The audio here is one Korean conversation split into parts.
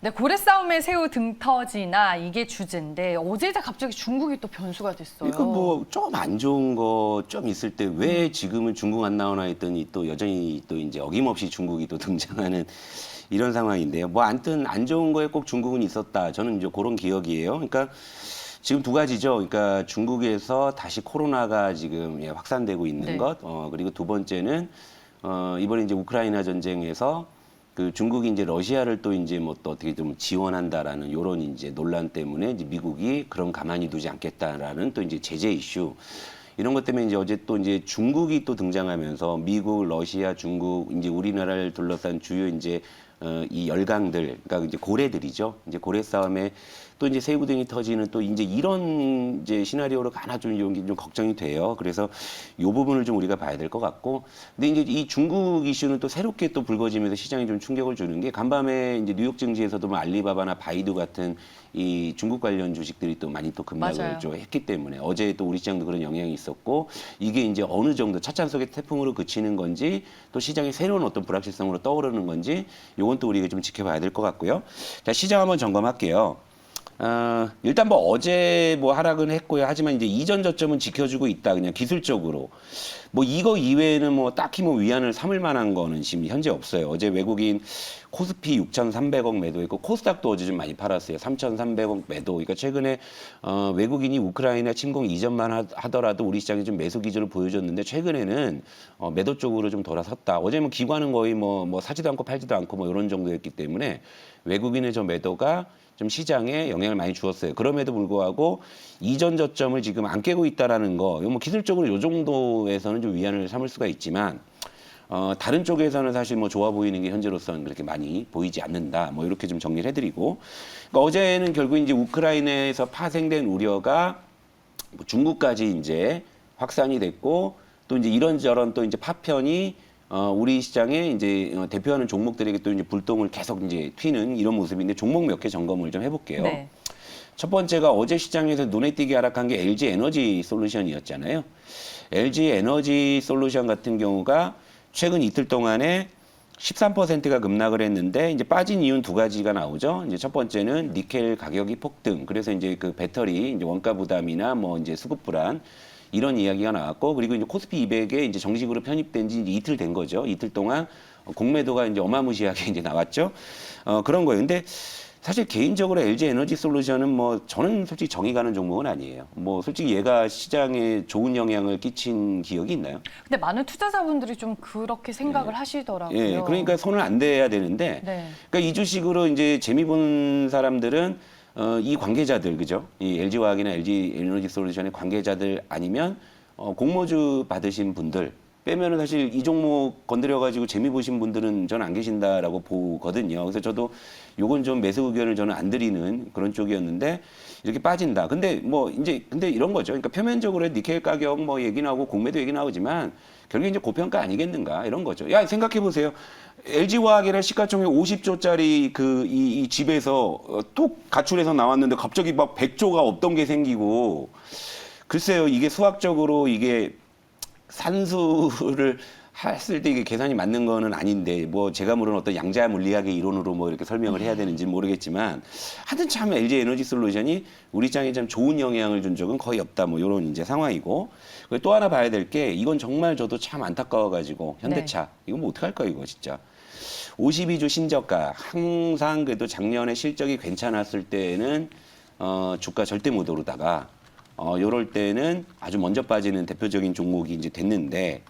네, 고래 싸움에 새우 등터지나 이게 주제인데 어제 갑자기 중국이 또 변수가 됐어요. 그러니까 뭐 좀 안 좋은 거 좀 있을 때 왜 지금은 중국 안 나오나 했더니 또 여전히 또 이제 어김없이 중국이 또 등장하는 이런 상황인데요. 뭐 아무튼 안 좋은 거에 꼭 중국은 있었다. 저는 이제 그런 기억이에요. 그러니까 지금 두 가지죠. 그러니까 중국에서 다시 코로나가 지금 확산되고 있는 네. 것. 그리고 두 번째는 이번에 이제 우크라이나 전쟁에서 그 중국이 이제 러시아를 또 이제 뭐 또 어떻게 좀 지원한다라는 요런 이제 논란 때문에 이제 미국이 그럼 가만히 두지 않겠다라는 또 이제 제재 이슈. 이런 것 때문에 이제 어제 또 이제 중국이 또 등장하면서 미국, 러시아, 중국, 이제 우리나라를 둘러싼 주요 이제 이 열강들, 그러니까 이제 고래들이죠. 이제 고래 싸움에 또 이제 새우 등이 터지는 또 이제 이런 이제 시나리오로 가나 좀 걱정이 돼요. 그래서 이 부분을 좀 우리가 봐야 될 것 같고. 근데 이제 이 중국 이슈는 또 새롭게 또 불거지면서 시장에 좀 충격을 주는 게 간밤에 이제 뉴욕 증시에서도 뭐 알리바바나 바이두 같은 이 중국 관련 주식들이 또 많이 또 급락을 맞아요. 좀 했기 때문에 어제 또 우리 시장도 그런 영향이 있었고 이게 이제 어느 정도 찻잔 속의 태풍으로 그치는 건지 또 시장의 새로운 어떤 불확실성으로 떠오르는 건지 요건 또 우리가 좀 지켜봐야 될 것 같고요. 자, 시장 한번 점검할게요. 일단 뭐 어제 뭐 하락은 했고요. 하지만 이제 이전 저점은 지켜주고 있다. 그냥 기술적으로. 뭐 이거 이외에는 뭐 딱히 뭐 위안을 삼을 만한 거는 지금 현재 없어요. 어제 외국인 코스피 6,300억 매도했고 코스닥도 어제 좀 많이 팔았어요. 3,300억 매도. 그러니까 최근에 외국인이 우크라이나 침공 이전만 하더라도 우리 시장이 좀 매수 기조를 보여줬는데 최근에는 매도 쪽으로 좀 돌아섰다. 어제 뭐 기관은 거의 뭐 사지도 않고 팔지도 않고 뭐 이런 정도였기 때문에 외국인의 저 매도가 좀 시장에 영향을 많이 주었어요. 그럼에도 불구하고 이전 저점을 지금 안 깨고 있다라는 거, 이거 뭐 기술적으로 이 정도에서는 좀 위안을 삼을 수가 있지만 다른 쪽에서는 사실 뭐 좋아 보이는 게 현재로서는 그렇게 많이 보이지 않는다. 뭐 이렇게 좀 정리를 해드리고, 그러니까 어제는 결국 이제 우크라이나에서 파생된 우려가 뭐 중국까지 이제 확산이 됐고 또 이제 이런저런 또 이제 파편이 우리 시장에 이제 대표하는 종목들에게 또 이제 불똥을 계속 이제 튀는 이런 모습인데 종목 몇 개 점검을 좀 해볼게요. 네. 첫 번째가 어제 시장에서 눈에 띄게 하락한 게 LG 에너지 솔루션이었잖아요. LG 에너지 솔루션 같은 경우가 최근 이틀 동안에 13%가 급락을 했는데 이제 빠진 이유는 두 가지가 나오죠. 이제 첫 번째는 니켈 가격이 폭등. 그래서 이제 그 배터리 이제 원가 부담이나 뭐 이제 수급 불안 이런 이야기가 나왔고 그리고 이제 코스피 200에 이제 정식으로 편입된 지 이제 이틀 된 거죠. 이틀 동안 공매도가 이제 어마무시하게 이제 나왔죠. 그런 거예요. 근데 사실 개인적으로 LG 에너지 솔루션은 뭐 저는 솔직히 정이 가는 종목은 아니에요. 뭐 솔직히 얘가 시장에 좋은 영향을 끼친 기억이 있나요? 근데 많은 투자자분들이 좀 그렇게 생각을 하시더라고요. 예, 그러니까 손을 안 대야 되는데, 네. 그러니까 이 주식으로 이제 재미 보는 사람들은 이 관계자들 그죠? 이 LG화학이나 LG 에너지 솔루션의 관계자들 아니면 공모주 받으신 분들 빼면은 사실 이 종목 건드려가지고 재미 보신 분들은 저는 안 계신다라고 보거든요. 그래서 저도 요건 좀 매수 의견을 저는 안 드리는 그런 쪽이었는데 이렇게 빠진다. 근데 뭐 이제 근데 이런 거죠. 그러니까 표면적으로 니켈 가격 뭐 얘기 나오고 공매도 얘기 나오지만 결국에 이제 고평가 아니겠는가 이런 거죠. 야 생각해 보세요. LG화학이나 시가총액 50조짜리 그 이 집에서 뚝 가출해서 나왔는데 갑자기 막 100조가 없던 게 생기고 글쎄요 이게 수학적으로 이게 산수를 했을 때 이게 계산이 맞는 거는 아닌데 뭐 제가 모르는 어떤 양자 물리학의 이론으로 뭐 이렇게 설명을 해야 되는지 모르겠지만 하여튼 참 LG 에너지 솔루션이 우리 시장에 참 좋은 영향을 준 적은 거의 없다 뭐 이런 이제 상황이고 그리고 또 하나 봐야 될 게 이건 정말 저도 참 안타까워가지고 현대차 이거 뭐 어떡할까 이거 진짜 52주 신저가 항상 그래도 작년에 실적이 괜찮았을 때는 주가 절대 못 오르다가 요럴 때는 아주 먼저 빠지는 대표적인 종목이 이제 됐는데,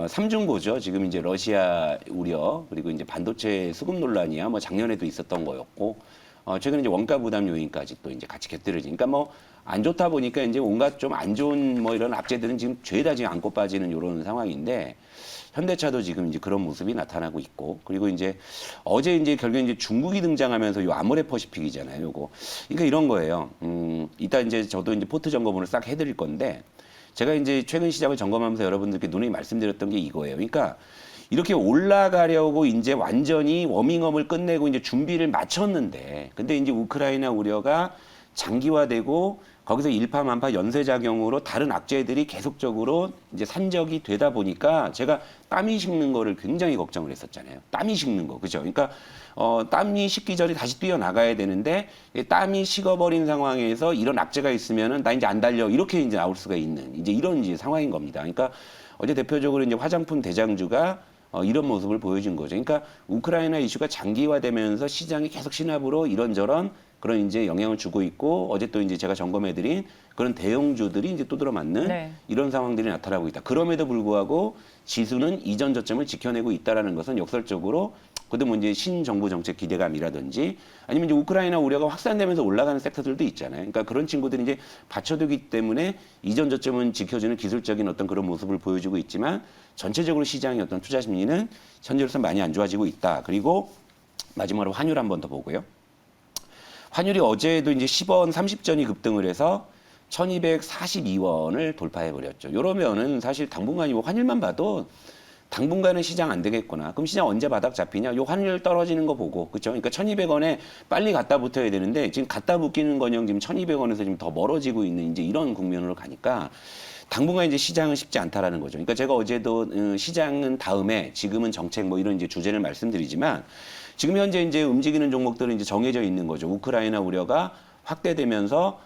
삼중고죠. 지금 이제 러시아 우려, 그리고 이제 반도체 수급 논란이야, 뭐 작년에도 있었던 거였고, 최근에 이제 원가 부담 요인까지 또 이제 같이 곁들여지니까 뭐 안 좋다 보니까 이제 온갖 좀 안 좋은 뭐 이런 악재들은 지금 죄다 지금 안고 빠지는 이런 상황인데, 현대차도 지금 이제 그런 모습이 나타나고 있고, 그리고 이제 어제 이제 결국에 이제 중국이 등장하면서 요 아모레퍼시픽이잖아요, 요거. 그러니까 이런 거예요. 이따 이제 저도 이제 포트 점검을 싹 해드릴 건데, 제가 이제 최근 시장을 점검하면서 여러분들께 누누이 말씀드렸던 게 이거예요. 그러니까 이렇게 올라가려고 이제 완전히 워밍업을 끝내고 이제 준비를 마쳤는데, 근데 이제 우크라이나 우려가 장기화되고 거기서 일파만파 연쇄작용으로 다른 악재들이 계속적으로 이제 산적이 되다 보니까 제가 땀이 식는 거를 굉장히 걱정을 했었잖아요. 땀이 식는 거, 그죠? 그러니까 땀이 식기 전에 다시 뛰어나가야 되는데 이 땀이 식어버린 상황에서 이런 악재가 있으면은 나 이제 안 달려 이렇게 이제 나올 수가 있는 이제 이런 이제 상황인 겁니다. 그러니까 어제 대표적으로 이제 화장품 대장주가 이런 모습을 보여준 거죠. 그러니까 우크라이나 이슈가 장기화되면서 시장이 계속 신압으로 이런저런 그런 이제 영향을 주고 있고 어제 또 이제 제가 점검해드린 그런 대형주들이 이제 또 들어맞는 네. 이런 상황들이 나타나고 있다. 그럼에도 불구하고 지수는 이전 저점을 지켜내고 있다라는 것은 역설적으로 그래도 뭐 이제 신정부 정책 기대감이라든지 아니면 이제 우크라이나 우려가 확산되면서 올라가는 섹터들도 있잖아요. 그러니까 그런 친구들이 이제 받쳐두기 때문에 이전 저점은 지켜주는 기술적인 어떤 그런 모습을 보여주고 있지만 전체적으로 시장의 어떤 투자 심리는 현재로서 많이 안 좋아지고 있다. 그리고 마지막으로 환율 한 번 더 보고요. 환율이 어제도 이제 10원 30전이 급등을 해서 1242원을 돌파해 버렸죠. 이러면은 사실 당분간이 뭐 환율만 봐도 당분간은 시장 안 되겠구나. 그럼 시장 언제 바닥 잡히냐? 요 환율 떨어지는 거 보고. 그렇죠? 그러니까 1200원에 빨리 갖다 붙어야 되는데 지금 갖다 붙기는 거녕 지금 1200원에서 지금 더 멀어지고 있는 이제 이런 국면으로 가니까 당분간 이제 시장은 쉽지 않다라는 거죠. 그러니까 제가 어제도 시장은 다음에 지금은 정책 뭐 이런 이제 주제를 말씀드리지만 지금 현재 이제 움직이는 종목들은 이제 정해져 있는 거죠. 우크라이나 우려가 확대되면서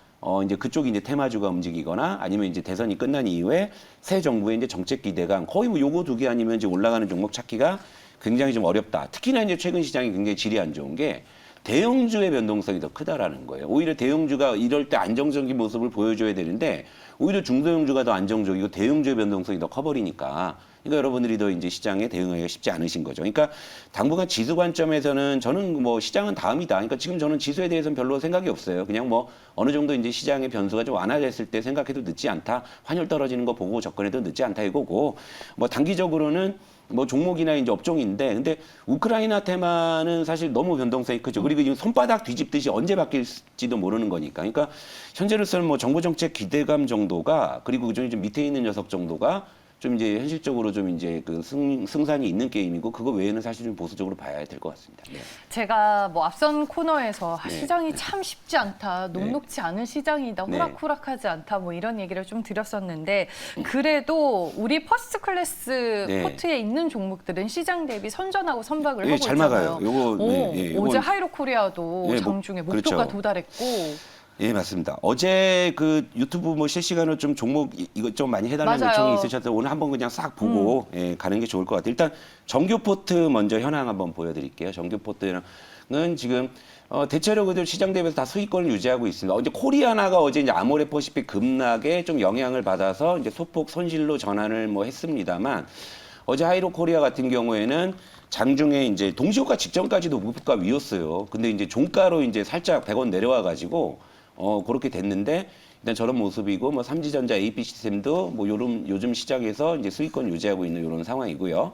이제 그쪽이 이제 테마주가 움직이거나 아니면 이제 대선이 끝난 이후에 새 정부의 이제 정책 기대감 거의 뭐 요거 두 개 아니면 이제 올라가는 종목 찾기가 굉장히 좀 어렵다. 특히나 이제 최근 시장이 굉장히 질이 안 좋은 게 대형주의 변동성이 더 크다라는 거예요. 오히려 대형주가 이럴 때 안정적인 모습을 보여줘야 되는데 오히려 중소형주가 더 안정적이고 대형주의 변동성이 더 커버리니까 그러니까 여러분들이 더 이제 시장에 대응하기가 쉽지 않으신 거죠. 그러니까 당분간 지수 관점에서는 저는 뭐 시장은 다음이다. 그러니까 지금 저는 지수에 대해서는 별로 생각이 없어요. 그냥 뭐 어느 정도 이제 시장의 변수가 좀 완화됐을 때 생각해도 늦지 않다. 환율 떨어지는 거 보고 접근해도 늦지 않다 이거고 뭐 단기적으로는 뭐 종목이나 이제 업종인데 근데 우크라이나 테마는 사실 너무 변동성이 크죠. 그리고 지금 손바닥 뒤집듯이 언제 바뀔지도 모르는 거니까. 그러니까 현재로서는 뭐 정부 정책 기대감 정도가 그리고 좀 밑에 있는 녀석 정도가 좀 이제 현실적으로 좀 이제 그 승산이 있는 게임이고 그거 외에는 사실 좀 보수적으로 봐야 될 것 같습니다. 네. 제가 뭐 앞선 코너에서 네. 시장이 참 쉽지 않다, 녹록지 않은 시장이다, 네. 호락호락하지 않다 뭐 이런 얘기를 좀 드렸었는데 그래도 우리 퍼스트 클래스 네. 포트에 있는 종목들은 시장 대비 선전하고 선박을 예, 하고 잘 있잖아요. 막아요. 요거 어제 요건- 하이로코리아도 네, 장중에 그렇죠. 목표가 도달했고 예, 맞습니다. 어제 그 유튜브 뭐 실시간으로 좀 종목 이것 좀 많이 해달라는 맞아요. 요청이 있으셔서 오늘 한번 그냥 싹 보고 예, 가는 게 좋을 것 같아요. 일단 정규 포트 먼저 현황 한번 보여드릴게요. 정규 포트는 지금 대체로 그대로 시장 대비해서 다 수익권을 유지하고 있습니다. 어제 코리아나가 어제 이제 아모레퍼시픽 급락에 좀 영향을 받아서 이제 소폭 손실로 전환을 뭐 했습니다만 어제 하이로코리아 같은 경우에는 장중에 이제 동시효과 직전까지도 목표가 위였어요. 근데 이제 종가로 이제 살짝 100원 내려와 가지고 그렇게 됐는데 일단 저런 모습이고 뭐 삼지전자, AP시스템도 뭐 요즘 시장에서 이제 수익권 유지하고 있는 이런 상황이고요.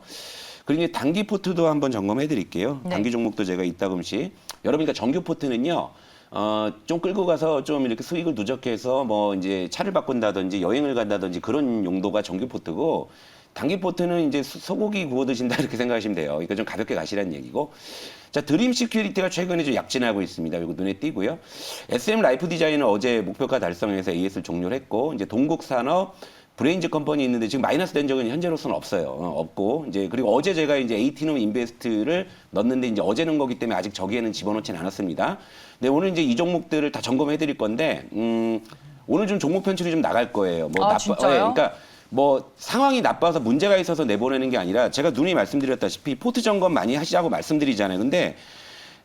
그리고 이제 단기 포트도 한번 점검해 드릴게요. 네. 단기 종목도 제가 이따금씩 여러분 그러니까 정규 포트는요. 좀 끌고 가서 좀 이렇게 수익을 누적해서 뭐 이제 차를 바꾼다든지 여행을 간다든지 그런 용도가 정규 포트고 단기 포트는 이제 소고기 구워 드신다 이렇게 생각하시면 돼요. 그러니까 좀 가볍게 가시라는 얘기고. 자, 드림 시큐리티가 최근에 좀 약진하고 있습니다. 이거 눈에 띄고요. SM 라이프 디자인은 어제 목표가 달성해서 AS를 종료를 했고, 이제 동국산업, 브레인즈 컴퍼니 있는데 지금 마이너스 된 적은 현재로서는 없어요. 없고, 이제 그리고 어제 제가 이제 에이티넘 인베스트를 넣었는데 이제 어제 넣은 거기 때문에 아직 저기에는 집어넣진 않았습니다. 근데 오늘 이제 이 종목들을 다 점검해 드릴 건데, 오늘 좀 종목 편출이 좀 나갈 거예요. 진짜요? 예, 그러니까 뭐 상황이 나빠서 문제가 있어서 내보내는 게 아니라 제가 누누이 말씀드렸다시피 포트 점검 많이 하시라고 말씀드리잖아요. 근데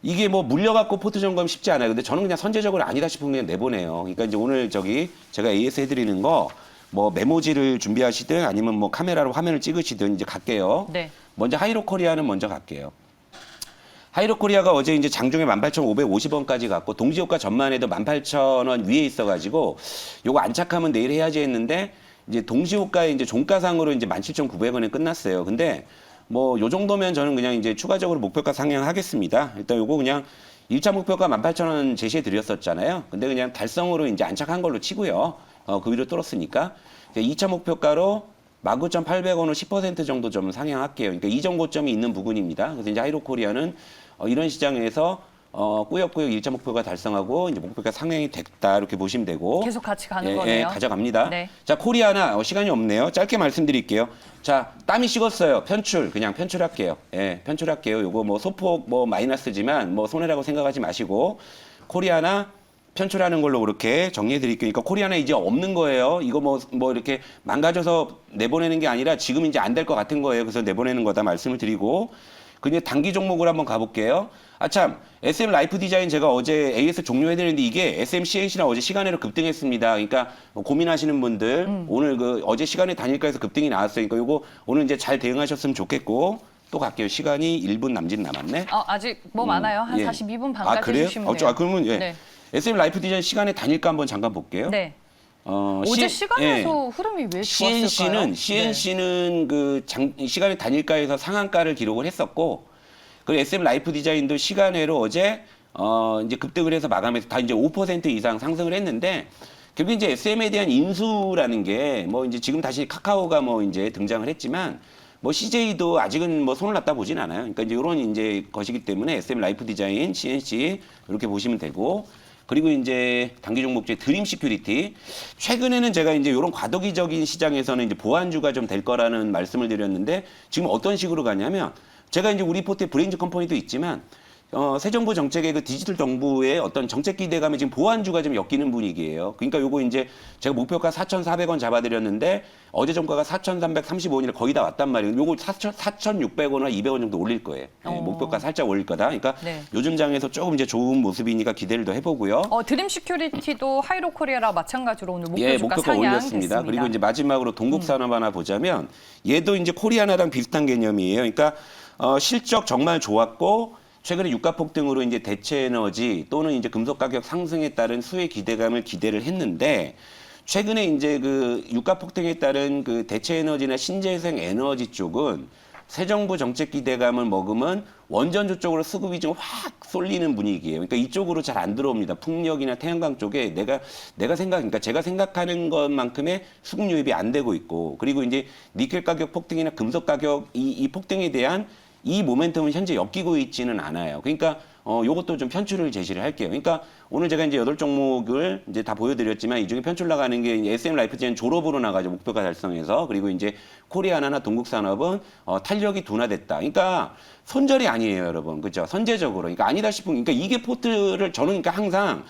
이게 뭐 물려갖고 포트 점검 쉽지 않아요. 근데 저는 그냥 선제적으로 아니다 싶으면 그냥 내보내요. 그러니까 이제 오늘 제가 AS 해드리는 거 뭐 메모지를 준비하시든 아니면 뭐 카메라로 화면을 찍으시든 이제 갈게요. 네. 먼저 하이로코리아는 먼저 갈게요. 하이로코리아가 어제 이제 장중에 18,550원까지 갔고 동시효과 전만 해도 18,000원 위에 있어가지고 요거 안착하면 내일 해야지 했는데 이제 동시효과에 이제 종가상으로 이제 17,900원에 끝났어요. 근데 뭐 요 정도면 저는 그냥 이제 추가적으로 목표가 상향하겠습니다. 일단 요거 그냥 1차 목표가 18,000원 제시해 드렸었잖아요. 근데 그냥 달성으로 이제 안착한 걸로 치고요. 그 위로 뚫었으니까 2차 목표가로 19,800원으로 10% 정도 좀 상향할게요. 그러니까 이전 고점이 있는 부분입니다. 그래서 이제 하이로코리아는 이런 시장에서 꾸역꾸역 1차 목표가 달성하고 이제 목표가 상향이 됐다 이렇게 보시면 되고 계속 같이 가는 거네요. 가져갑니다. 네. 자, 코리아나 시간이 없네요. 짧게 말씀드릴게요. 자, 땀이 식었어요. 편출 그냥 편출할게요. 예, 편출할게요. 요거 뭐 소폭 뭐 마이너스지만 뭐 손해라고 생각하지 마시고 코리아나 편출하는 걸로 그렇게 정리해 드릴게요. 그러니까 코리아나 이제 없는 거예요. 이거 뭐 이렇게 망가져서 내보내는 게 아니라 지금 이제 안 될 것 같은 거예요. 그래서 내보내는 거다 말씀을 드리고 그냥 단기 종목을 한번 가볼게요. 아참 SM 라이프 디자인 제가 어제 AS 종료해드렸는데 이게 SM CNC나 어제 시간으로 급등했습니다. 그러니까 고민하시는 분들 오늘 어제 시간에 단일가에서 급등이 나왔어요. 그러니까 요거 오늘 이제 잘 대응하셨으면 좋겠고 또 갈게요. 시간이 1분 남짓 남았네. 아직 뭐 많아요. 한 42분 반까지 그래요? 해주시면 돼요. 그러면 네. SM 라이프 디자인 시간에 단일가 한번 잠깐 볼게요. 네. 어제 시간에서 흐름이 왜 좋았을까요? CNC는 시간의 단일가에서 상한가를 기록을 했었고, 그리고 SM 라이프 디자인도 시간외로 어제 이제 급등을 해서 마감해서 다 이제 5% 이상 상승을 했는데, 결국 이제 SM에 대한 인수라는 게 뭐 이제 지금 다시 카카오가 뭐 이제 등장을 했지만, 뭐 CJ도 아직은 뭐 손을 놨다 보진 않아요. 그러니까 이제 이런 이제 것이기 때문에 SM 라이프 디자인, CNC 이렇게 보시면 되고. 그리고 이제 단기 종목주의 드림 시큐리티. 최근에는 제가 이제 이런 과도기적인 시장에서는 이제 보완주가 좀 될 거라는 말씀을 드렸는데 지금 어떤 식으로 가냐면 제가 이제 우리 포트에 브레인즈 컴퍼니도 있지만 새 정부 정책의 그 디지털 정부의 어떤 정책 기대감에 지금 보완주가 좀 엮이는 분위기예요. 그러니까 요거 이제 제가 목표가 4,400원 잡아드렸는데 어제 종가가 4,335원이라 거의 다 왔단 말이에요. 요거 4,600원이나 200원 정도 올릴 거예요. 네, 목표가 살짝 올릴 거다. 그러니까 네. 요즘 장에서 조금 이제 좋은 모습이니까 기대를 더 해보고요. 드림 시큐리티도 하이로 코리아랑 마찬가지로 오늘 목표가 목표가 올렸습니다. 그리고 이제 마지막으로 동국산업 하나 보자면 얘도 이제 코리아나랑 비슷한 개념이에요. 그러니까 실적 정말 좋았고 최근에 유가 폭등으로 이제 대체 에너지 또는 이제 금속 가격 상승에 따른 수혜 기대를 했는데 최근에 이제 그 유가 폭등에 따른 그 대체 에너지나 신재생 에너지 쪽은 새 정부 정책 기대감을 먹으면 원전주 쪽으로 수급이 좀 확 쏠리는 분위기예요. 그러니까 이쪽으로 잘 안 들어옵니다. 풍력이나 태양광 쪽에 그러니까 제가 생각하는 것만큼의 수급 유입이 안 되고 있고 그리고 이제 니켈 가격 폭등이나 금속 가격 이 폭등에 대한 이 모멘텀은 현재 엮이고 있지는 않아요. 그러니까 요것도 좀 편출을 제시를 할게요. 그러니까 오늘 제가 이제 8종목을 이제 다 보여드렸지만 이 중에 편출 나가는 게 SM 라이프 디자인 졸업으로 나가죠. 목표가 달성해서. 그리고 이제 코리아나나 동국산업은 탄력이 둔화됐다. 그러니까 손절이 아니에요, 여러분. 그죠? 선제적으로. 그러니까 아니다 싶은, 그러니까 이게 포트를 저는 그러니까 항상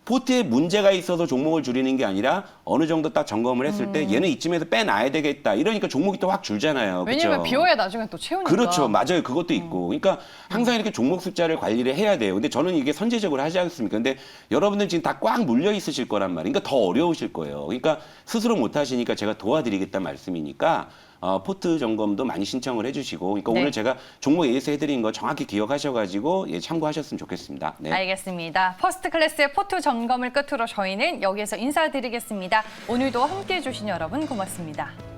포트에 문제가 있어서 종목을 줄이는 게 아니라 어느 정도 딱 점검을 했을 때 얘는 이쯤에서 빼놔야 되겠다. 이러니까 종목이 또 확 줄잖아요. 왜냐면 그쵸? 비워야 나중에 또 채우니까. 그렇죠. 맞아요. 그것도 있고. 그러니까 항상 이렇게 종목 숫자를 관리를 해야 돼요. 근데 저는 이게 선제적으로 하지 않습니까? 근데 여러분들 지금 다 꽉 물려 있으실 거란 말이에요. 그러니까 더 어려우실 거예요. 그러니까 스스로 못 하시니까 제가 도와드리겠다는 말씀이니까 포트 점검도 많이 신청을 해주시고 그러니까 네. 오늘 제가 종목 AS 해드린 거 정확히 기억하셔가지고 참고하셨으면 좋겠습니다. 네. 알겠습니다. 퍼스트 클래스의 포트 점검을 끝으로 저희는 여기에서 인사드리겠습니다. 오늘도 함께해 주신 여러분 고맙습니다.